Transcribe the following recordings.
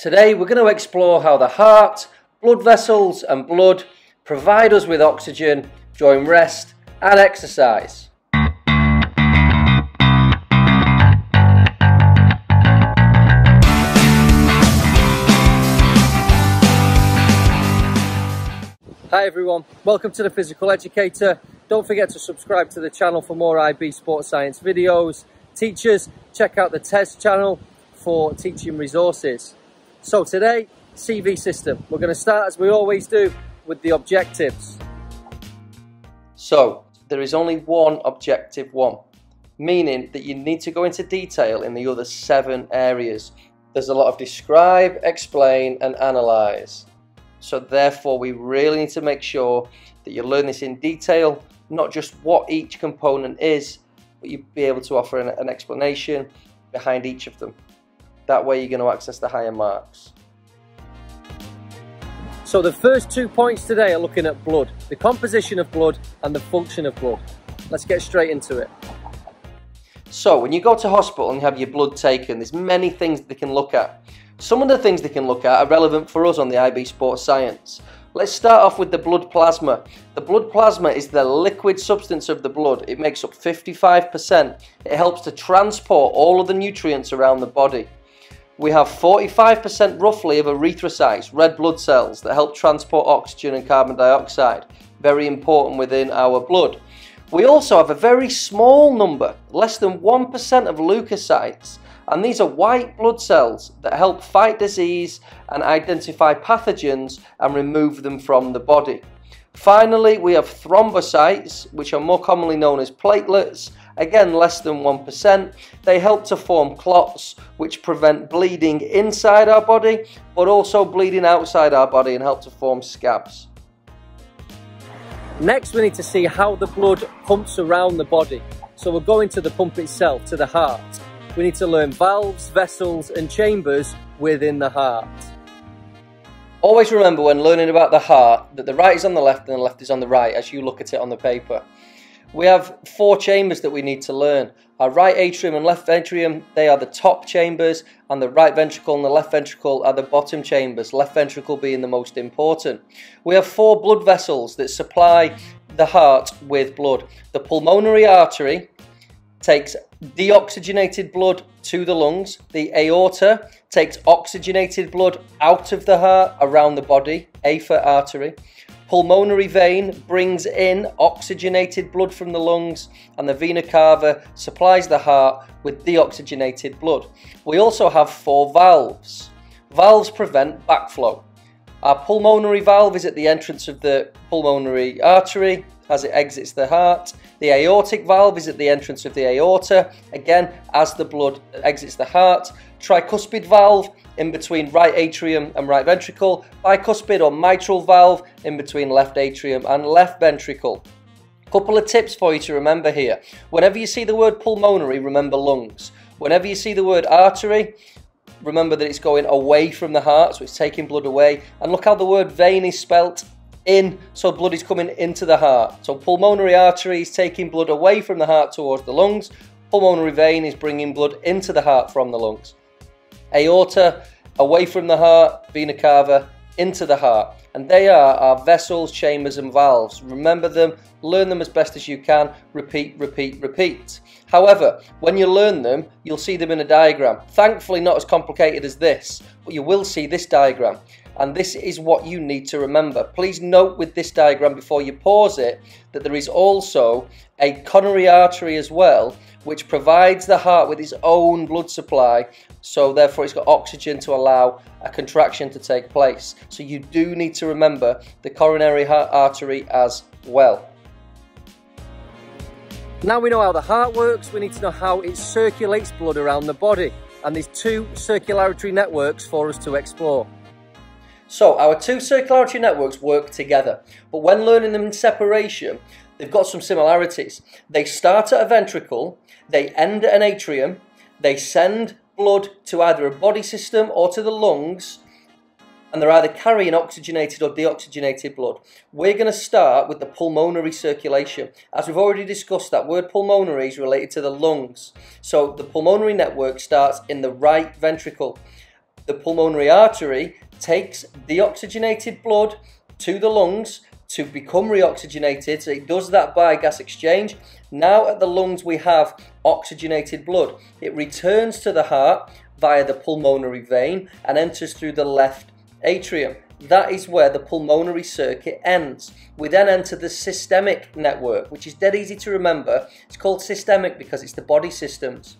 Today we're going to explore how the heart, blood vessels and blood provide us with oxygen during rest and exercise. Hi everyone, welcome to the Physical Educator. Don't forget to subscribe to the channel for more IB Sports Science videos. Teachers, check out the TES channel for teaching resources. So today, CV system. We're going to start, as we always do, with the objectives. So there is only one objective one, meaning that you need to go into detail in the other 7 areas. There's a lot of describe, explain and analyse. So therefore we really need to make sure that you learn this in detail, not just what each component is, but you'll be able to offer an explanation behind each of them. That way you're going to access the higher marks. So the first 2 points today are looking at blood, the composition of blood and the function of blood. Let's get straight into it. So when you go to hospital and you have your blood taken, there's many things they can look at. Some of the things they can look at are relevant for us on the IB Sports Science. Let's start off with the blood plasma. The blood plasma is the liquid substance of the blood. It makes up 55%. It helps to transport all of the nutrients around the body. We have 45% roughly of erythrocytes, red blood cells, that help transport oxygen and carbon dioxide. Very important within our blood. We also have a very small number, less than 1% of leukocytes, and these are white blood cells that help fight disease and identify pathogens and remove them from the body. Finally, we have thrombocytes, which are more commonly known as platelets, again less than 1%. They help to form clots which prevent bleeding inside our body, but also bleeding outside our body and help to form scabs. Next, we need to see how the blood pumps around the body. So we're going to the pump itself, to the heart. We need to learn valves, vessels and chambers within the heart. Always remember when learning about the heart that the right is on the left and the left is on the right as you look at it on the paper. We have 4 chambers that we need to learn. Our right atrium and left atrium, they are the top chambers, and the right ventricle and the left ventricle are the bottom chambers, left ventricle being the most important. We have 4 blood vessels that supply the heart with blood. The pulmonary artery takes deoxygenated blood to the lungs. The aorta takes oxygenated blood out of the heart around the body, A for artery. Pulmonary vein brings in oxygenated blood from the lungs, and the vena cava supplies the heart with deoxygenated blood. We also have 4 valves. Valves prevent backflow. Our pulmonary valve is at the entrance of the pulmonary artery as it exits the heart. The aortic valve is at the entrance of the aorta, again as the blood exits the heart. Tricuspid valve in between right atrium and right ventricle. Bicuspid or mitral valve in between left atrium and left ventricle. Couple of tips for you to remember here. Whenever you see the word pulmonary, remember lungs. Whenever you see the word artery, remember that it's going away from the heart, so it's taking blood away. And look how the word vein is spelt in, so blood is coming into the heart. So pulmonary artery is taking blood away from the heart towards the lungs. Pulmonary vein is bringing blood into the heart from the lungs. Aorta, away from the heart, vena cava, into the heart. And they are our vessels, chambers and valves. Remember them, learn them as best as you can, repeat, repeat, repeat. However, when you learn them, you'll see them in a diagram. Thankfully not as complicated as this, but you will see this diagram. And this is what you need to remember. Please note with this diagram before you pause it that there is also a coronary artery as well, which provides the heart with its own blood supply. So therefore it's got oxygen to allow a contraction to take place. So you do need to remember the coronary artery as well. Now we know how the heart works, we need to know how it circulates blood around the body. And there's 2 circulatory networks for us to explore. So our 2 circulatory networks work together, but when learning them in separation, they've got some similarities. They start at a ventricle, they end at an atrium, they send blood to either a body system or to the lungs, and they're either carrying oxygenated or deoxygenated blood. We're going to start with the pulmonary circulation. As we've already discussed, that word pulmonary is related to the lungs. So the pulmonary network starts in the right ventricle. The pulmonary artery takes deoxygenated blood to the lungs to become reoxygenated, so it does that by gas exchange. Now at the lungs we have oxygenated blood. It returns to the heart via the pulmonary vein and enters through the left atrium. That is where the pulmonary circuit ends. We then enter the systemic network, which is dead easy to remember. It's called systemic because it's the body systems.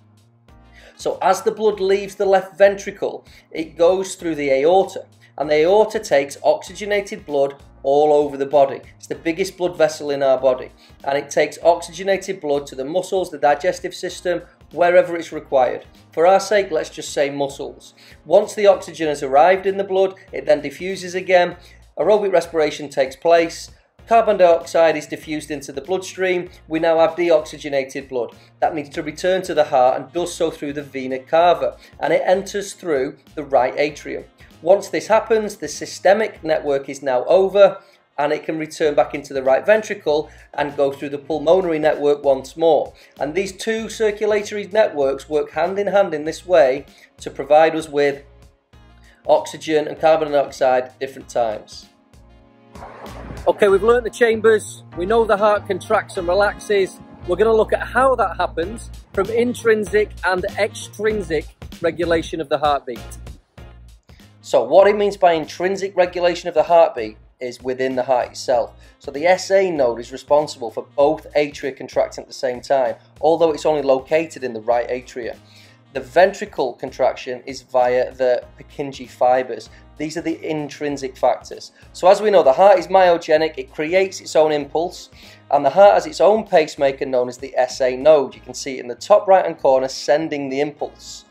So as the blood leaves the left ventricle, it goes through the aorta, and the aorta takes oxygenated blood all over the body. It's the biggest blood vessel in our body, and it takes oxygenated blood to the muscles, the digestive system, wherever it's required. For our sake, let's just say muscles. Once the oxygen has arrived in the blood, it then diffuses again, aerobic respiration takes place, carbon dioxide is diffused into the bloodstream, we now have deoxygenated blood. That needs to return to the heart and does so through the vena cava, and it enters through the right atrium. Once this happens, the systemic network is now over, and it can return back into the right ventricle and go through the pulmonary network once more. And these two circulatory networks work hand in hand in this way to provide us with oxygen and carbon dioxide at different times. Okay, we've learnt the chambers, we know the heart contracts and relaxes. We're going to look at how that happens from intrinsic and extrinsic regulation of the heartbeat. So what it means by intrinsic regulation of the heartbeat is within the heart itself. So the SA node is responsible for both atria contracting at the same time, although it's only located in the right atria. The ventricle contraction is via the Purkinje fibers. These are the intrinsic factors. So as we know, the heart is myogenic, it creates its own impulse, and the heart has its own pacemaker known as the SA node. You can see it in the top right hand corner sending the impulse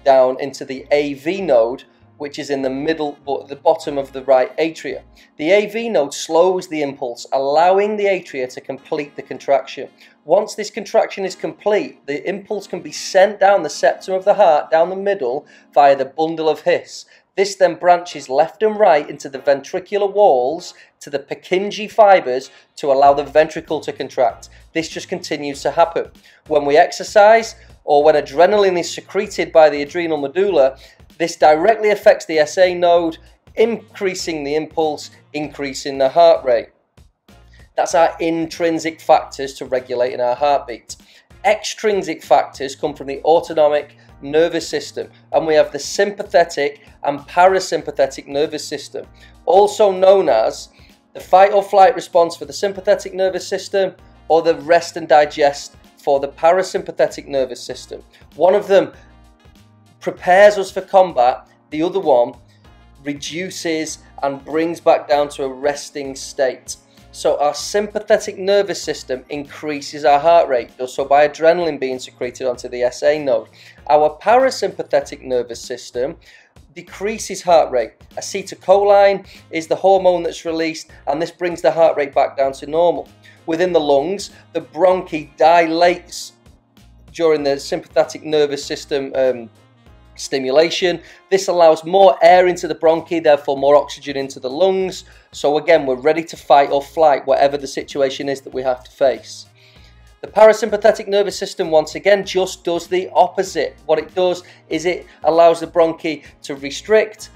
down into the AV node, which is in the middle, the bottom of the right atria. The AV node slows the impulse, allowing the atria to complete the contraction. Once this contraction is complete, the impulse can be sent down the septum of the heart, down the middle, via the bundle of His. This then branches left and right into the ventricular walls to the Purkinje fibers to allow the ventricle to contract. This just continues to happen. When we exercise, or when adrenaline is secreted by the adrenal medulla, this directly affects the SA node, increasing the impulse, increasing the heart rate. That's our intrinsic factors to regulating our heartbeat. Extrinsic factors come from the autonomic nervous system, and we have the sympathetic and parasympathetic nervous system, also known as the fight or flight response for the sympathetic nervous system, or the rest and digest for the parasympathetic nervous system. One of them prepares us for combat, the other one reduces and brings back down to a resting state. So our sympathetic nervous system increases our heart rate, does so by adrenaline being secreted onto the SA node. Our parasympathetic nervous system decreases heart rate. Acetylcholine is the hormone that's released, and this brings the heart rate back down to normal. Within the lungs, the bronchi dilates during the sympathetic nervous system stimulation. This allows more air into the bronchi, therefore more oxygen into the lungs. So again, we're ready to fight or flight, whatever the situation is that we have to face. The parasympathetic nervous system, once again, just does the opposite. What it does is it allows the bronchi to restrict,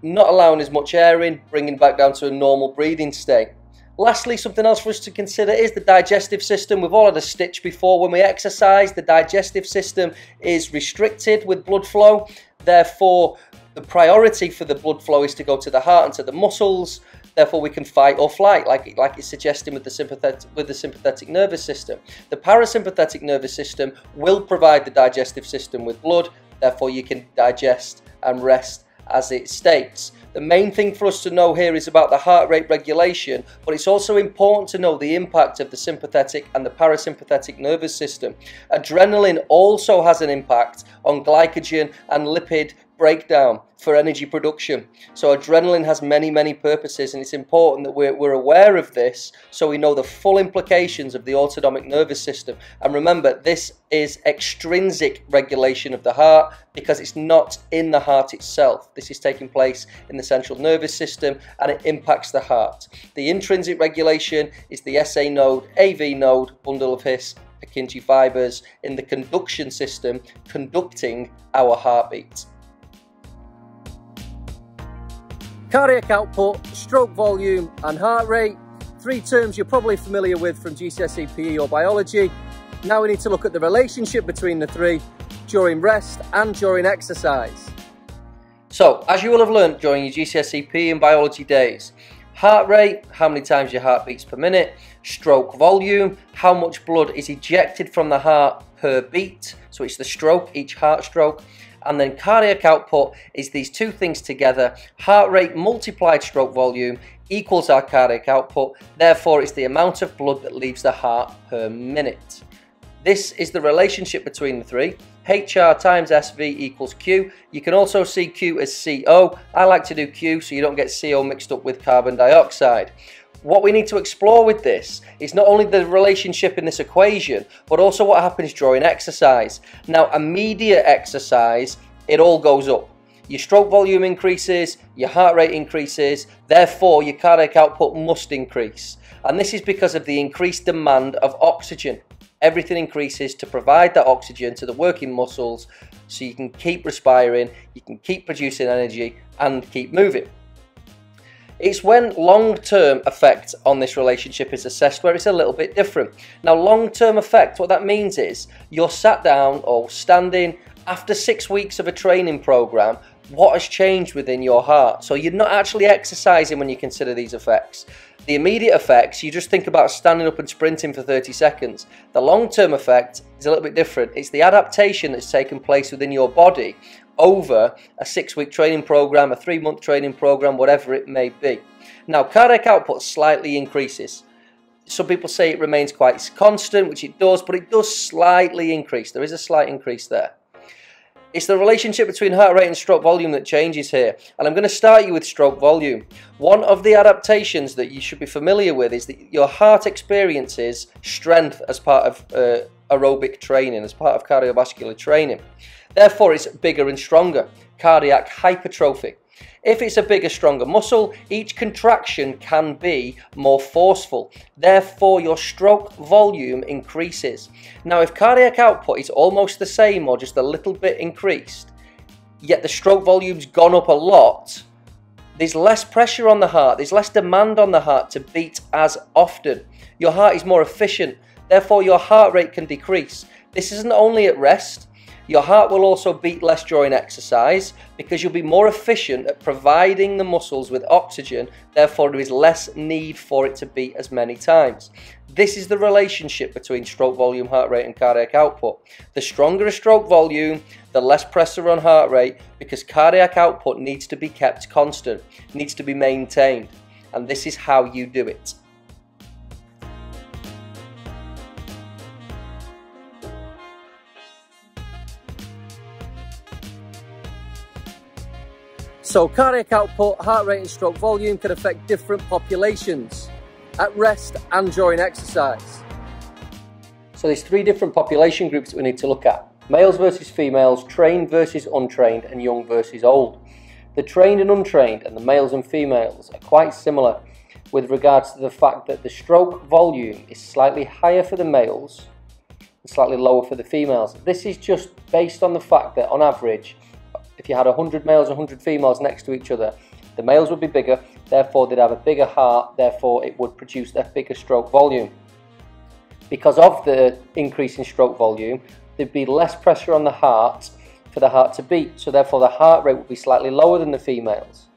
not allowing as much air in, bringing back down to a normal breathing state. Lastly, something else for us to consider is the digestive system. We've all had a stitch before. When we exercise, the digestive system is restricted with blood flow. Therefore, the priority for the blood flow is to go to the heart and to the muscles. Therefore, we can fight or flight, like it's suggesting with the sympathetic nervous system. The parasympathetic nervous system will provide the digestive system with blood. Therefore, you can digest and rest as it states. The main thing for us to know here is about the heart rate regulation, but it's also important to know the impact of the sympathetic and the parasympathetic nervous system. Adrenaline also has an impact on glycogen and lipid breakdown for energy production. So adrenaline has many purposes, and it's important that we're aware of this so we know the full implications of the autonomic nervous system. And remember, this is extrinsic regulation of the heart because it's not in the heart itself. This is taking place in the central nervous system, and it impacts the heart. The intrinsic regulation is the SA node, AV node, bundle of His, Purkinje fibers in the conduction system conducting our heartbeat. Cardiac output, stroke volume and heart rate. Three terms you're probably familiar with from GCSE PE or biology. Now we need to look at the relationship between the three during rest and during exercise. So, as you will have learnt during your GCSE PE and biology days, heart rate, how many times your heart beats per minute, stroke volume, how much blood is ejected from the heart per beat, so it's the stroke, each heart stroke, and then cardiac output is these two things together. Heart rate multiplied stroke volume equals our cardiac output, therefore it's the amount of blood that leaves the heart per minute. This is the relationship between the three. HR times SV equals Q. You can also see Q as CO. I like to do Q so you don't get CO mixed up with carbon dioxide. What we need to explore with this is not only the relationship in this equation, but also what happens during exercise. Now, immediate exercise, it all goes up. Your stroke volume increases, your heart rate increases, therefore your cardiac output must increase. And this is because of the increased demand of oxygen. Everything increases to provide that oxygen to the working muscles so you can keep respiring, you can keep producing energy and keep moving. It's when long-term effect on this relationship is assessed where it's a little bit different. Now, long-term effect, what that means is you're sat down or standing after 6 weeks of a training program. What has changed within your heart? So you're not actually exercising when you consider these effects. The immediate effects, you just think about standing up and sprinting for 30 seconds. The long-term effect is a little bit different. It's the adaptation that's taken place within your body over a 6-week training program, a 3-month training program, whatever it may be. Now, cardiac output slightly increases. Some people say it remains quite constant, which it does, but it does slightly increase. There is a slight increase there. It's the relationship between heart rate and stroke volume that changes here. And I'm going to start you with stroke volume. One of the adaptations that you should be familiar with is that your heart experiences strength as part of aerobic training, as part of cardiovascular training. Therefore, it's bigger and stronger. Cardiac hypertrophy. If it's a bigger, stronger muscle, each contraction can be more forceful. Therefore, your stroke volume increases. Now, if cardiac output is almost the same or just a little bit increased, yet the stroke volume's gone up a lot, there's less pressure on the heart, there's less demand on the heart to beat as often. Your heart is more efficient, therefore your heart rate can decrease. This isn't only at rest. Your heart will also beat less during exercise because you'll be more efficient at providing the muscles with oxygen, therefore there is less need for it to beat as many times. This is the relationship between stroke volume, heart rate and cardiac output. The stronger a stroke volume, the less pressure on heart rate because cardiac output needs to be kept constant, needs to be maintained, and this is how you do it. So cardiac output, heart rate and stroke volume can affect different populations at rest and during exercise. So there's 3 different population groups that we need to look at. Males versus females, trained versus untrained and young versus old. The trained and untrained and the males and females are quite similar with regards to the fact that the stroke volume is slightly higher for the males and slightly lower for the females. This is just based on the fact that on average, if you had 100 males and 100 females next to each other, the males would be bigger, therefore they'd have a bigger heart, therefore it would produce a bigger stroke volume. Because of the increase in stroke volume, there'd be less pressure on the heart for the heart to beat, so therefore the heart rate would be slightly lower than the females.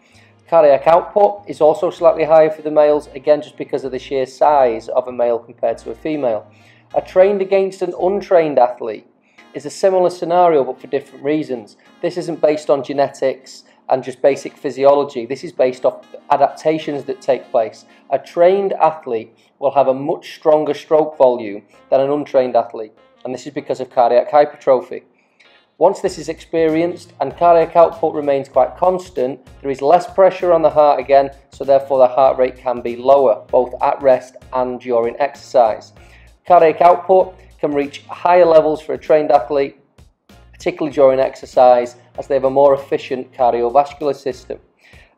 Cardiac output is also slightly higher for the males, again just because of the sheer size of a male compared to a female. A trained against an untrained athlete is a similar scenario but for different reasons. This isn't based on genetics and just basic physiology. This is based off adaptations that take place. A trained athlete will have a much stronger stroke volume than an untrained athlete, and this is because of cardiac hypertrophy. Once this is experienced and cardiac output remains quite constant, there is less pressure on the heart again, so therefore the heart rate can be lower, both at rest and during exercise. Cardiac output can reach higher levels for a trained athlete, particularly during exercise, as they have a more efficient cardiovascular system.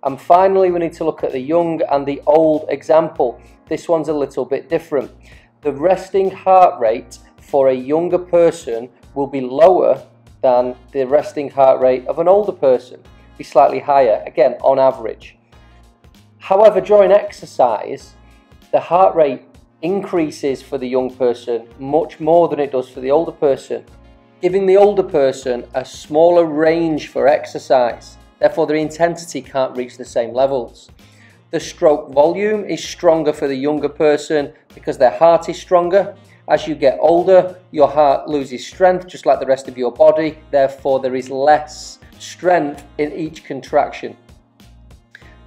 And finally, we need to look at the young and the old example. This one's a little bit different. The resting heart rate for a younger person will be lower than the resting heart rate of an older person, be slightly higher, again, on average. However, during exercise, the heart rate increases for the young person much more than it does for the older person, giving the older person a smaller range for exercise. Therefore, their intensity can't reach the same levels. The stroke volume is stronger for the younger person because their heart is stronger. As you get older, your heart loses strength just like the rest of your body. Therefore, there is less strength in each contraction.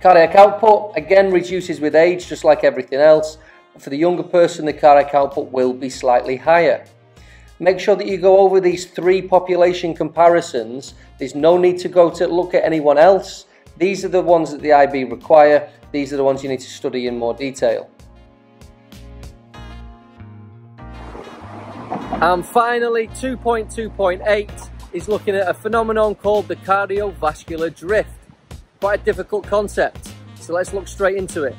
Cardiac output, again, reduces with age just like everything else. For the younger person, the cardiac output will be slightly higher. Make sure that you go over these 3 population comparisons. There's no need to go to look at anyone else. These are the ones that the IB require. These are the ones you need to study in more detail. And finally, 2.2.8 is looking at a phenomenon called the cardiovascular drift. Quite a difficult concept, so let's look straight into it.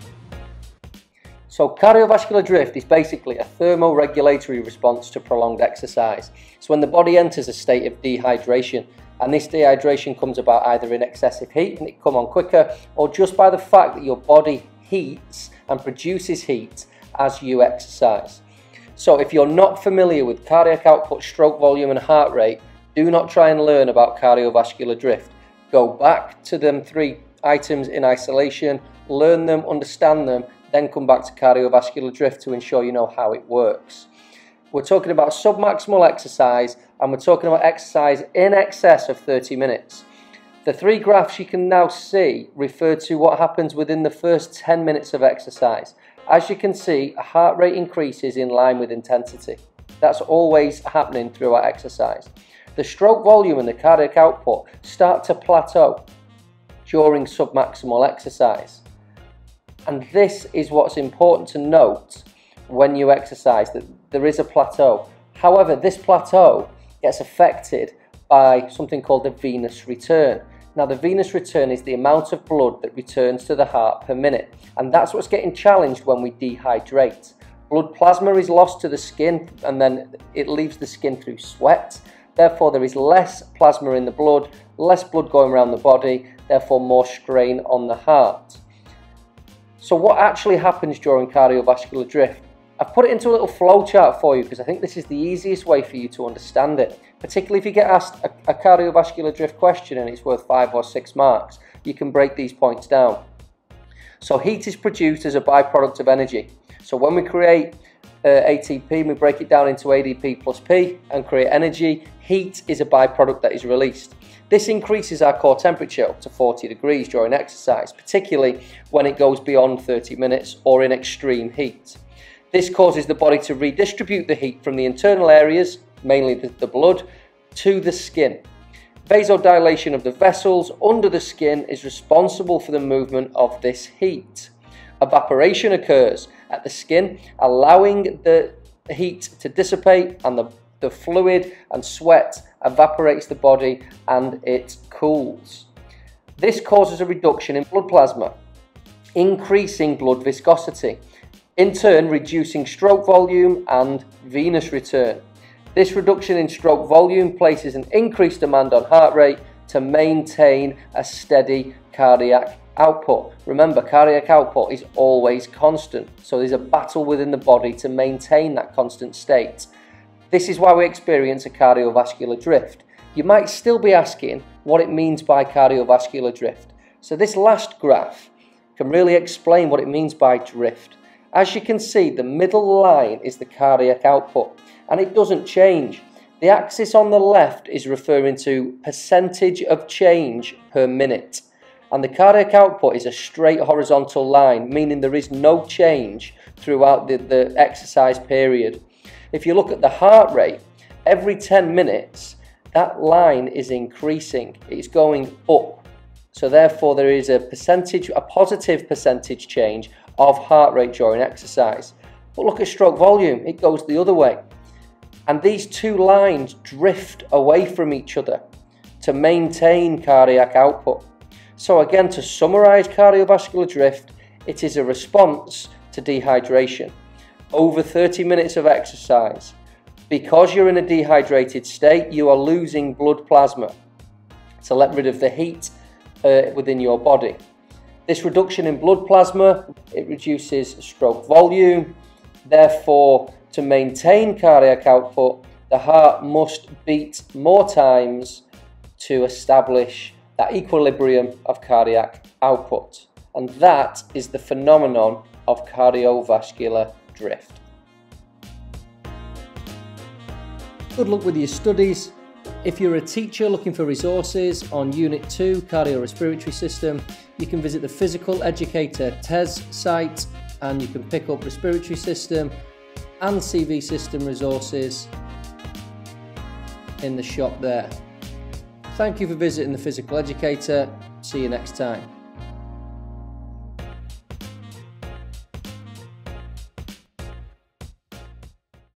So cardiovascular drift is basically a thermoregulatory response to prolonged exercise. So when the body enters a state of dehydration, and this dehydration comes about either in excessive heat and it come on quicker, or just by the fact that your body heats and produces heat as you exercise. So if you're not familiar with cardiac output, stroke volume and heart rate, do not try and learn about cardiovascular drift. Go back to them 3 items in isolation, learn them, understand them, then come back to cardiovascular drift to ensure you know how it works. We're talking about submaximal exercise, and we're talking about exercise in excess of 30 minutes. The 3 graphs you can now see refer to what happens within the first 10 minutes of exercise. As you can see, a heart rate increases in line with intensity. That's always happening throughout exercise. The stroke volume and the cardiac output start to plateau during submaximal exercise. And this is what's important to note when you exercise, that there is a plateau. However, this plateau gets affected by something called the venous return. Now, the venous return is the amount of blood that returns to the heart per minute, and that's what's getting challenged when we dehydrate. Blood plasma is lost to the skin, and then it leaves the skin through sweat. Therefore, there is less plasma in the blood, less blood going around the body, therefore more strain on the heart. So what actually happens during cardiovascular drift? I've put it into a little flow chart for you because I think this is the easiest way for you to understand it. Particularly if you get asked a cardiovascular drift question and it's worth 5 or 6 marks, you can break these points down. So heat is produced as a byproduct of energy. So when we create ATP, we break it down into ADP plus P and create energy. Heat is a byproduct that is released. This increases our core temperature up to 40 degrees during exercise, particularly when it goes beyond 30 minutes or in extreme heat. This causes the body to redistribute the heat from the internal areas, mainly the blood, to the skin. Vasodilation of the vessels under the skin is responsible for the movement of this heat. Evaporation occurs at the skin, allowing the heat to dissipate, and the fluid and sweat evaporates the body and it cools. This causes a reduction in blood plasma, increasing blood viscosity, in turn reducing stroke volume and venous return. This reduction in stroke volume places an increased demand on heart rate to maintain a steady cardiac output. Remember, cardiac output is always constant, so there's a battle within the body to maintain that constant state. This is why we experience a cardiovascular drift. You might still be asking what it means by cardiovascular drift. So this last graph can really explain what it means by drift. As you can see, the middle line is the cardiac output, and it doesn't change. The axis on the left is referring to percentage of change per minute, and the cardiac output is a straight horizontal line, meaning there is no change throughout the exercise period. If you look at the heart rate, every 10 minutes, that line is increasing. It's going up. So therefore, there is a positive percentage change of heart rate during exercise. But look at stroke volume. It goes the other way. And these 2 lines drift away from each other to maintain cardiac output. So again, to summarize cardiovascular drift, it is a response to dehydration. Over 30 minutes of exercise, because you're in a dehydrated state, you are losing blood plasma to let rid of the heat within your body. This reduction in blood plasma, it reduces stroke volume. Therefore, to maintain cardiac output, the heart must beat more times to establish that equilibrium of cardiac output. And that is the phenomenon of cardiovascular drift. Good luck with your studies. If you're a teacher looking for resources on Unit 2, Cardiorespiratory System, you can visit the Physical Educator TES site and you can pick up respiratory system and CV system resources in the shop there. Thank you for visiting the Physical Educator. See you next time.